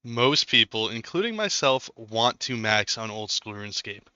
Most people, including myself, want to max on Old School Runescape.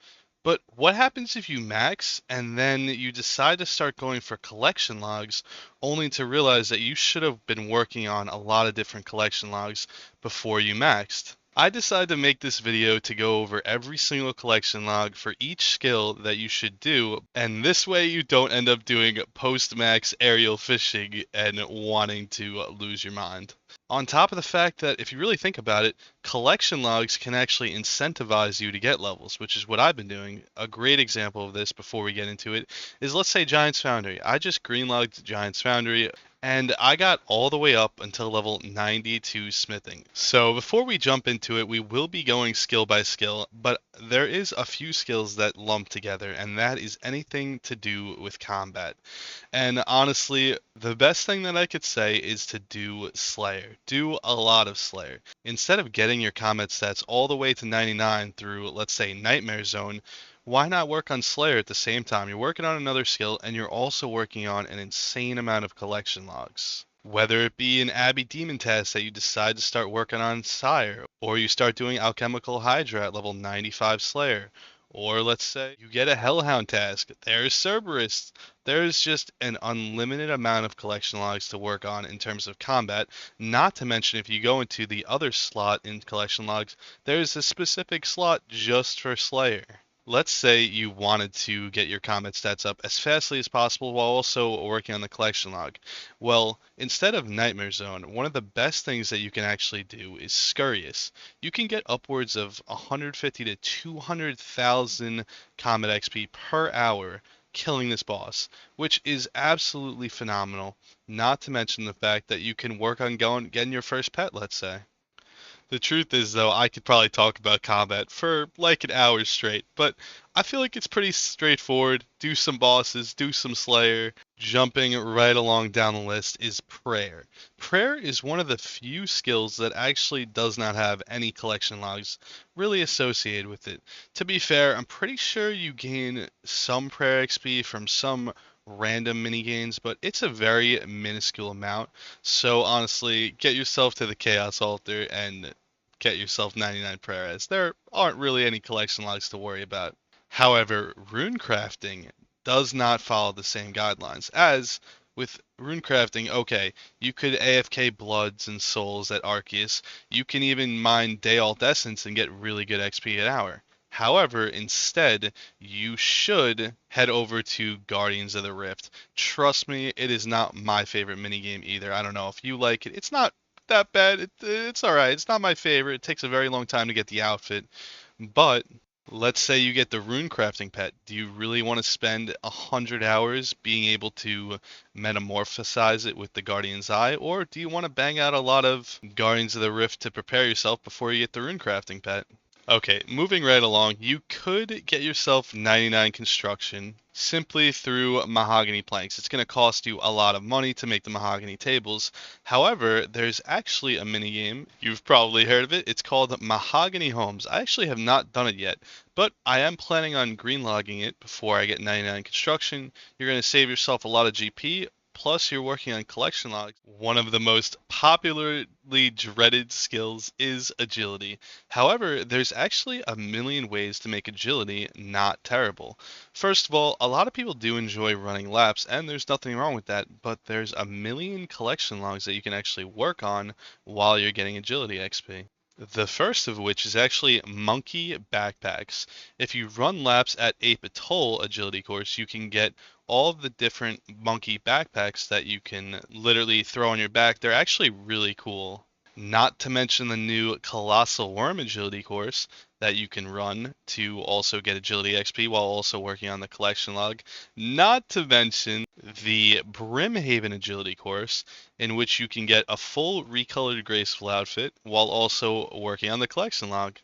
But what happens if you max and then you decide to start going for collection logs only to realize that you should have been working on a lot of different collection logs before you maxed? I decided to make this video to go over every single collection log for each skill that you should do, and this way you don't end up doing post-max aerial fishing and wanting to lose your mind. On top of the fact that if you really think about it, collection logs can actually incentivize you to get levels, which is what I've been doing. A great example of this before we get into it is, let's say, Giant's Foundry. I just greenlogged Giant's Foundry and I got all the way up until level 92 smithing. So before we jump into it, we will be going skill by skill, but there is a few skills that lump together, and that is anything to do with combat. And honestly, the best thing that I could say is to do Slayer. Do a lot of Slayer. Instead of getting your combat stats all the way to 99 through, let's say, Nightmare Zone, why not work on Slayer at the same time? You're working on another skill, and you're also working on an insane amount of collection logs. Whether it be an Abbey Demon task that you decide to start working on Sire, or you start doing Alchemical Hydra at level 95 Slayer, or let's say you get a Hellhound task, there's Cerberus. There's just an unlimited amount of collection logs to work on in terms of combat. Not to mention, if you go into the other slot in collection logs, there's a specific slot just for Slayer. Let's say you wanted to get your combat stats up as fastly as possible while also working on the collection log. Well, instead of Nightmare Zone, one of the best things that you can actually do is Scurrius. You can get upwards of 150 to 200,000 combat XP per hour killing this boss, which is absolutely phenomenal. Not to mention the fact that you can work on getting your first pet, let's say. The truth is, though, I could probably talk about combat for like an hour straight, but I feel like it's pretty straightforward. Do some bosses, do some Slayer. Jumping right along down the list is Prayer. Prayer is one of the few skills that actually does not have any collection logs really associated with it. To be fair, I'm pretty sure you gain some Prayer XP from some random mini games, but it's a very minuscule amount. So honestly, get yourself to the Chaos Altar and get yourself 99 prayers. There aren't really any collection logs to worry about. However, rune crafting does not follow the same guidelines. As with rune crafting, okay, you could AFK Bloods and Souls at Arceus. You can even mine Dayalt Essence and get really good XP an hour. However, instead, you should head over to Guardians of the Rift. Trust me, it is not my favorite minigame either. I don't know if you like it. It's not that bad. It's alright. It's not my favorite. It takes a very long time to get the outfit. But let's say you get the rune crafting pet. Do you really want to spend 100 hours being able to metamorphosize it with the Guardian's Eye? Or do you want to bang out a lot of Guardians of the Rift to prepare yourself before you get the rune crafting pet? Okay, moving right along, you could get yourself 99 construction simply through mahogany planks. It's going to cost you a lot of money to make the mahogany tables. However, there's actually a minigame. You've probably heard of it. It's called Mahogany Homes. I actually have not done it yet, but I am planning on greenlogging it before I get 99 construction. You're going to save yourself a lot of GP. Plus, you're working on collection logs. One of the most popularly dreaded skills is agility. However, there's actually a million ways to make agility not terrible. First of all, a lot of people do enjoy running laps, and there's nothing wrong with that, but there's a million collection logs that you can actually work on while you're getting agility XP. The first of which is actually monkey backpacks. If you run laps at Ape Atoll agility course, you can get all of the different monkey backpacks that you can literally throw on your back. They're actually really cool. Not to mention the new Colossal Worm agility course that you can run to also get agility XP while also working on the collection log. Not to mention the Brimhaven agility course, in which you can get a full recolored graceful outfit while also working on the collection log.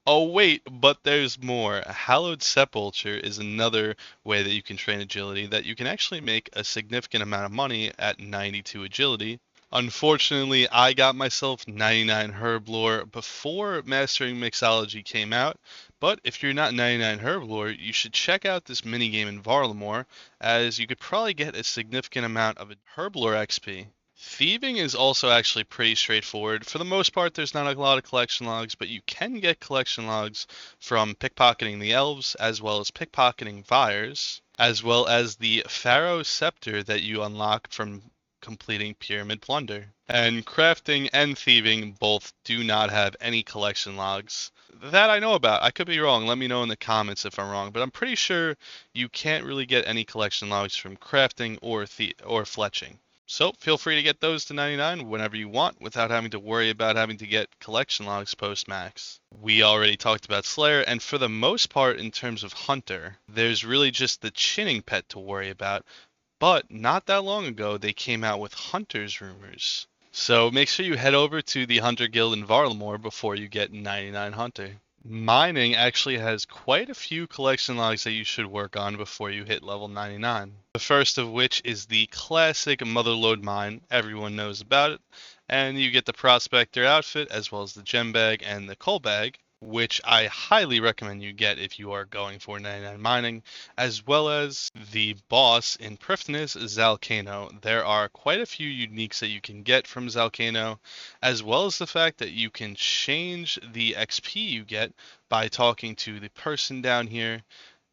Oh wait, but there's more. Hallowed Sepulchre is another way that you can train agility that you can actually make a significant amount of money at 92 agility. Unfortunately, I got myself 99 Herblore before Mastering Mixology came out, but if you're not 99 Herblore, you should check out this minigame in Varlamore, as you could probably get a significant amount of Herblore XP. Thieving is also actually pretty straightforward. For the most part, there's not a lot of collection logs, but you can get collection logs from pickpocketing the elves, as well as pickpocketing Vyres, as well as the Pharaoh Scepter that you unlock from completing Pyramid Plunder. And crafting and thieving both do not have any collection logs. That I know about. I could be wrong. Let me know in the comments if I'm wrong, but I'm pretty sure you can't really get any collection logs from crafting or fletching. So feel free to get those to 99 whenever you want without having to worry about having to get collection logs post-max. We already talked about Slayer, and for the most part in terms of Hunter, there's really just the chinning pet to worry about, but not that long ago they came out with Hunter's Rumors. So make sure you head over to the Hunter Guild in Varlamore before you get 99 Hunter. Mining actually has quite a few collection logs that you should work on before you hit level 99. The first of which is the classic Motherlode mine. Everyone knows about it. And you get the Prospector outfit as well as the gem bag and the coal bag, which I highly recommend you get if you are going for 99 mining, as well as the boss in Prifdnis, Zalcano. There are quite a few uniques that you can get from Zalcano, as well as the fact that you can change the XP you get by talking to the person down here.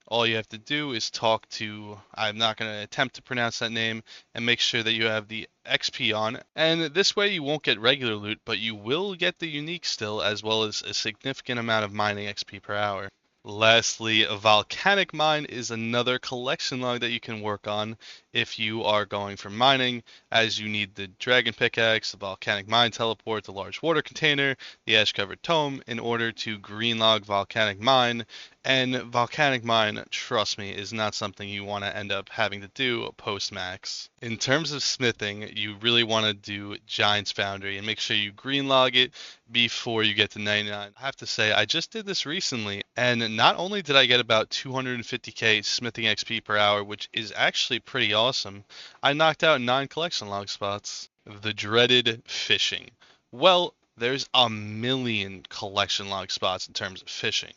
All you have to do is talk to, I'm not going to attempt to pronounce that name, and make sure that you have the XP on. And this way you won't get regular loot, but you will get the unique still, as well as a significant amount of mining XP per hour. Lastly, a volcanic mine is another collection log that you can work on if you are going for mining, as you need the dragon pickaxe, the volcanic mine teleport, the large water container, the ash covered tome in order to green log volcanic mine. And volcanic mine, trust me, is not something you want to end up having to do post max. In terms of smithing, you really want to do Giant's Foundry and make sure you green log it before you get to 99. I have to say, I just did this recently, and not only did I get about 250k smithing XP per hour, which is actually pretty awesome, I knocked out 9 collection log spots. The dreaded fishing. Well, there's a million collection log spots in terms of fishing.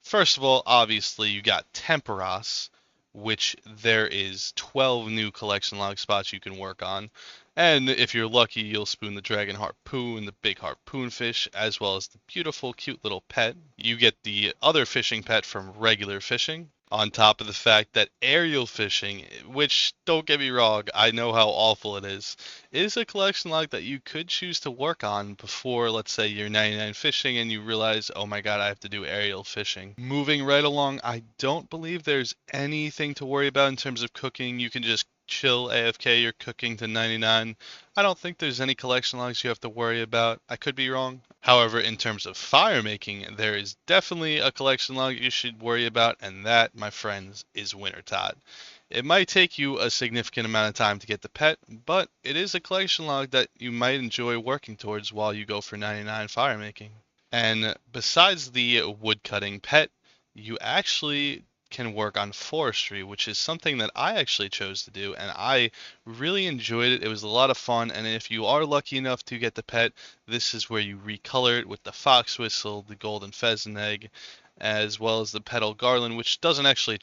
First of all, obviously, you got Tempoross, which there is 12 new collection log spots you can work on. And if you're lucky, you'll spoon the dragon harpoon, the big harpoon fish, as well as the beautiful, cute little pet. You get the other fishing pet from regular fishing, on top of the fact that aerial fishing, which, don't get me wrong, I know how awful it is a collection log that you could choose to work on before, let's say, you're 99 fishing and you realize, oh my god, I have to do aerial fishing. Moving right along, I don't believe there's anything to worry about in terms of cooking. You can just chill AFK, you're cooking to 99. I don't think there's any collection logs you have to worry about. I could be wrong. However, in terms of fire making, there is definitely a collection log you should worry about, and that, my friends, is Wintertide. It might take you a significant amount of time to get the pet, but it is a collection log that you might enjoy working towards while you go for 99 fire making. And besides the woodcutting pet, you actually can work on forestry, which is something that I actually chose to do, and I really enjoyed it. It was a lot of fun, and if you are lucky enough to get the pet, this is where you recolor it with the fox whistle, the golden pheasant egg, as well as the petal garland, which doesn't actually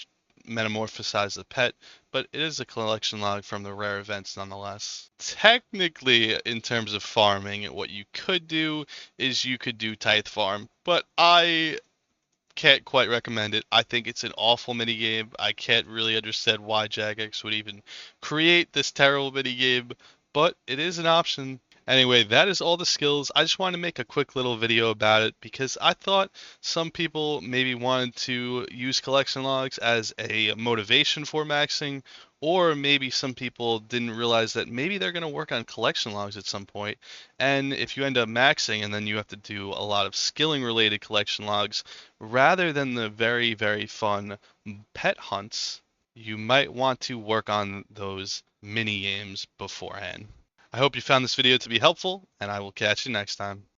metamorphosize the pet, but it is a collection log from the rare events nonetheless. Technically, in terms of farming, what you could do is you could do Tithe Farm, but I can't quite recommend it. I think it's an awful minigame. I can't really understand why Jagex would even create this terrible minigame, but it is an option. Anyway, that is all the skills. I just wanted to make a quick little video about it because I thought some people maybe wanted to use collection logs as a motivation for maxing, or maybe some people didn't realize that maybe they're going to work on collection logs at some point. And if you end up maxing and then you have to do a lot of skilling related collection logs, rather than the very, very fun pet hunts, you might want to work on those mini games beforehand. I hope you found this video to be helpful, and I will catch you next time.